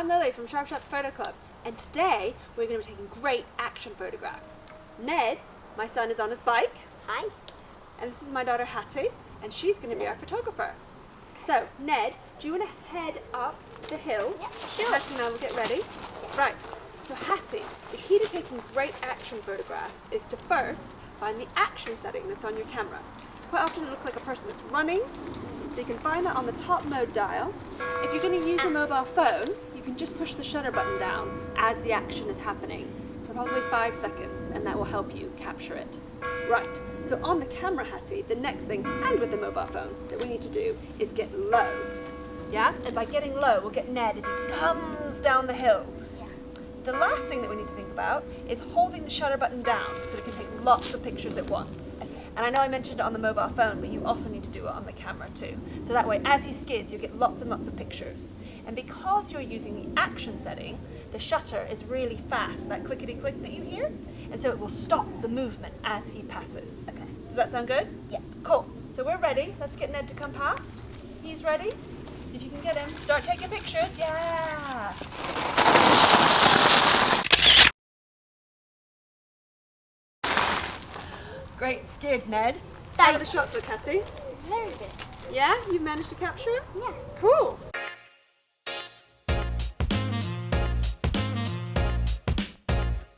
I'm Lily from Sharp Shots Photo Club, and today we're going to be taking great action photographs. Ned, my son, is on his bike. Hi. And this is my daughter Hattie, and she's going to be our photographer. So, Ned, do you want to head up the hill? Yeah, sure. Hattie and I will get ready. Right. So Hattie, the key to taking great action photographs is to first find the action setting that's on your camera. Quite often it looks like a person that's running, so you can find that on the top mode dial. If you're going to use a mobile phone, you can just push the shutter button down as the action is happening for probably 5 seconds, and that will help you capture it. Right, so on the camera, Hattie, the next thing, and with the mobile phone, that we need to do is get low. Yeah? And by getting low, we'll get Ned as he comes down the hill. The last thing that we need to think about is holding the shutter button down so we can take lots of pictures at once. And I know I mentioned it on the mobile phone, but you also need to do it on the camera too. So that way, as he skids, you get lots and lots of pictures. And because you're using the action setting, the shutter is really fast, that clickety-click that you hear, and so it will stop the movement as he passes. Okay. Does that sound good? Yeah. Cool. So we're ready. Let's get Ned to come past. He's ready. See if you can get him. Start taking pictures. Yeah. Great skid, Ned. How are the Thanks. shots look, Hattie? Very good. Yeah? You managed to capture him? Yeah. Cool.